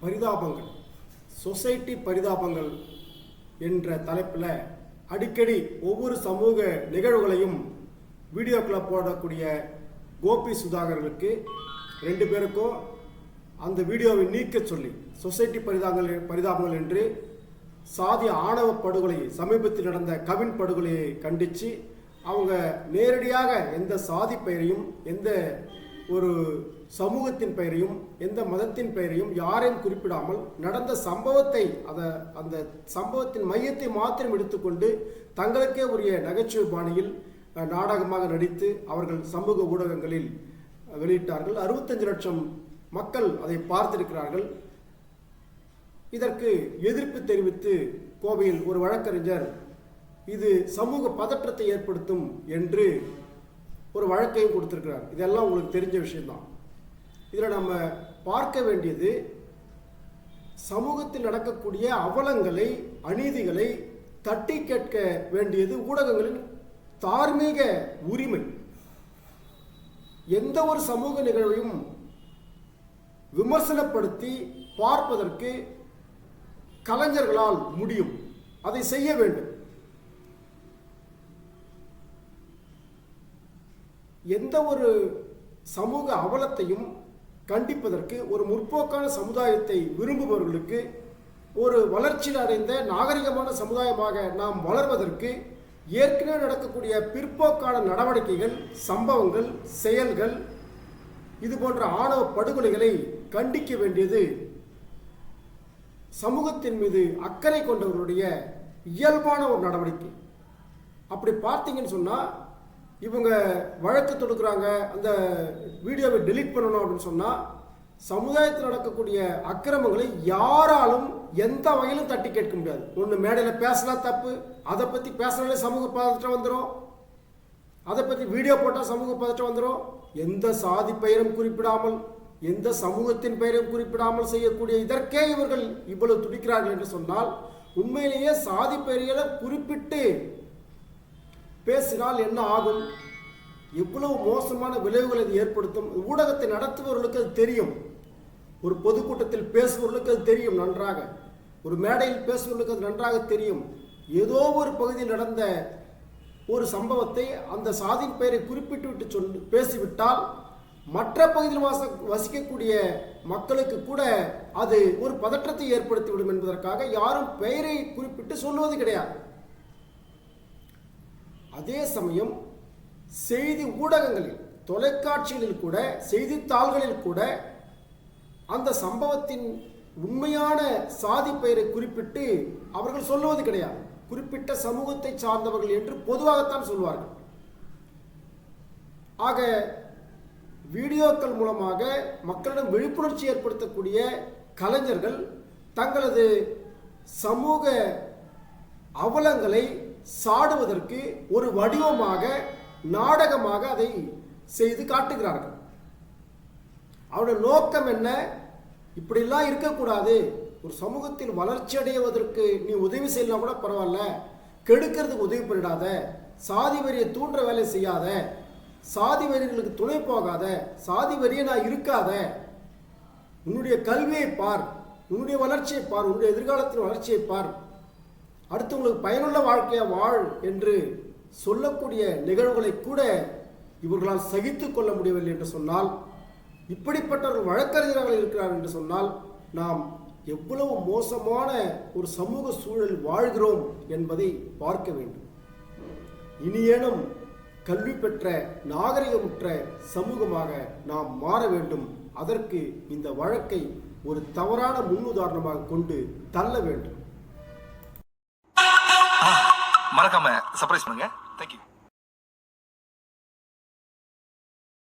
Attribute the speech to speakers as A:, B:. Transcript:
A: பரிதாபங்கள், society பரிதாபங்கள் என்ற தலைப்பில் அடிக்கடி ஒவ்வொரு சமூக நிகழ்வுகளையும் வீடியோக்களை போடக்கூடிய கோபி சுதாகர்களுக்கு 2 பேருக்கும் அந்த வீடியோவை நீக்க சொல்லி சொசைட்டி பரிதாபங்கள் என்று சாதி ஆணவ படுகொலையை, சமீபத்தில் நடந்த கவின் படுகொலையை கண்டித்து அவங்க நேரடியாக எந்த சாதி பெயரையும், எந்த ஒரு சமூகத்தின் பெயரையும், எந்த மதத்தின் பெயரையும் யாரையும் குறிப்பிடாமல் நடந்த சம்பவத்தை, அந்த சம்பவத்தின் மையத்தை மாத்திரம் எடுத்துக்கொண்டு தங்களுக்கே உரிய நகைச்சுவை பாணியில் நாடகமாக நடித்து அவர்கள் சமூக ஊடகங்களில் வெளியிட்டார்கள். 65 லட்சம் மக்கள் அதை பார்த்திருக்கிறார்கள். இதற்கு எதிர்ப்பு தெரிவித்து கோவையில் ஒரு வழக்கறிஞர் இது சமூக பதற்றத்தை ஏற்படுத்தும் என்று ஒரு வழக்கையும் கொடுத்திருக்கிறார். இதெல்லாம் உங்களுக்கு தெரிஞ்ச விஷயம்தான். இதில் நம்ம பார்க்க வேண்டியது சமூகத்தில் நடக்கக்கூடிய அவலங்களை, அநீதிகளை தட்டி கேட்க வேண்டியது ஊடகங்களின் தார்மீக உரிமை. எந்த ஒரு சமூக நிகழ்வையும் விமர்சனப்படுத்தி பார்ப்பதற்கு கலைஞர்களால் முடியும், அதை செய்ய வேண்டும். எந்த ஒரு சமூக அவலத்தையும் கண்டிப்பதற்கு ஒரு முற்போக்கான சமுதாயத்தை விரும்புபவர்களுக்கு, ஒரு வளர்ச்சி அடைந்த நாகரிகமான சமுதாயமாக நாம் வளர்வதற்கு ஏற்கனவே நடக்கக்கூடிய பிற்போக்கான நடவடிக்கைகள், சம்பவங்கள், செயல்கள், இது போன்ற ஆணவ படுகொலைகளை கண்டிக்க வேண்டியது சமூகத்தின் மீது அக்கறை கொண்டவர்களுடைய இயல்பான ஒரு நடவடிக்கை. அப்படி பார்த்தீங்கன்னு சொன்னால், இவங்க வழக்கு தொடுக்கிறாங்க, அந்த வீடியோவை டெலீட் பண்ணணும் அப்படின்னு சொன்னால், சமுதாயத்தில் நடக்கக்கூடிய அக்கிரமங்களை யாராலும் எந்த வகையிலும் தட்டி கேட்க முடியாது. ஒன்று மேடையில் பேசலாம் தப்பு, அதை பற்றி பேசினாலே சமூக பதற்றம் வந்துடும், அதை பற்றி வீடியோ போட்டால் சமூக பதற்றம் வந்துடும். எந்த சாதி பெயரும் குறிப்பிடாமல், எந்த சமூகத்தின் பெயரையும் குறிப்பிடாமல் செய்யக்கூடிய இதற்கே இவர்கள் இவ்வளவு துடிக்கிறார்கள் என்று சொன்னால், உண்மையிலேயே சாதி பெயர்களை குறிப்பிட்டு பேசினால் என்ன ஆகும்? எவ்வளவு மோசமான விளைவுகளை இது ஏற்படுத்தும்? ஊடகத்தை நடத்துபவர்களுக்கு அது தெரியும், ஒரு பொதுக்கூட்டத்தில் பேசுபவர்களுக்கு அது தெரியும் நன்றாக, ஒரு மேடையில் பேசுபவர்களுக்கு அது நன்றாக தெரியும். ஏதோ ஒரு பகுதியில் நடந்த ஒரு சம்பவத்தை அந்த சாதியின் பெயரை குறிப்பிட்டு விட்டு பேசிவிட்டால் மற்ற பகுதியில் வசிக்கக்கூடிய மக்களுக்கு கூட அது ஒரு பதற்றத்தை ஏற்படுத்திவிடும் என்பதற்காக யாரும் பெயரை குறிப்பிட்டு சொல்லுவது கிடையாது. அதே சமயம் செய்தி ஊடகங்களில், தொலைக்காட்சிகளில் கூட, செய்தித்தாள்களில் கூட அந்த சம்பவத்தின் உண்மையான சாதி பெயரை குறிப்பிட்டு அவர்கள் சொல்லுவது கிடையாது. குறிப்பிட்ட சமூகத்தை சார்ந்தவர்கள் என்று பொதுவாகத்தான் சொல்வார்கள். ஆக வீடியோக்கள் மூலமாக மக்களிடம் விழிப்புணர்ச்சி ஏற்படுத்தக்கூடிய கலைஞர்கள் தங்களது சமூக அவலங்களை சாடுவதற்கு ஒரு வடிவமாக, நாடகமாக அதை செய்து காட்டுகிறார்கள். அவருடைய நோக்கம் என்ன? இப்படிலாம் இருக்கக்கூடாது, ஒரு சமூகத்தில் வளர்ச்சி அடைவதற்கு நீ உதவி செய்யலாம் கூட பரவாயில்ல, கெடுக்கிறதுக்கு உதவி பண்ணிடாத, சாதி வரியை தூண்டுற வேலை செய்யாத, சாதி வரிகளுக்கு துணை போகாத, சாதி வரியை நான் இருக்காத, உன்னுடைய கல்வியை பார், உன்னுடைய வளர்ச்சியை பார், உன்னுடைய எதிர்காலத்தின் வளர்ச்சியை பார், அடுத்து உங்களுக்கு பயனுள்ள வாழ்க்கையை வாழ் என்று சொல்லக்கூடிய நிகழ்வுகளை கூட இவர்களால் சகித்து கொள்ள முடியவில்லை என்று சொன்னால், இப்படிப்பட்டவர்கள் வழக்கறிஞர்கள் இருக்கிறார்கள் என்று சொன்னால், நாம் எவ்வளவு மோசமான ஒரு சமூக சூழல் வாழ்கிறோம் என்பதை பார்க்க வேண்டும். இனியேனும் கல்வி பெற்ற, நாகரிகமுற்ற சமூகமாக நாம் மாற வேண்டும். அதற்கு இந்த வழக்கை ஒரு தவறான முன்னுதாரணமாக கொண்டு தள்ள வேண்டும்.
B: மறக்காம சர்ப்ரைஸ் பண்ணுங்க. தேங்க்யூ.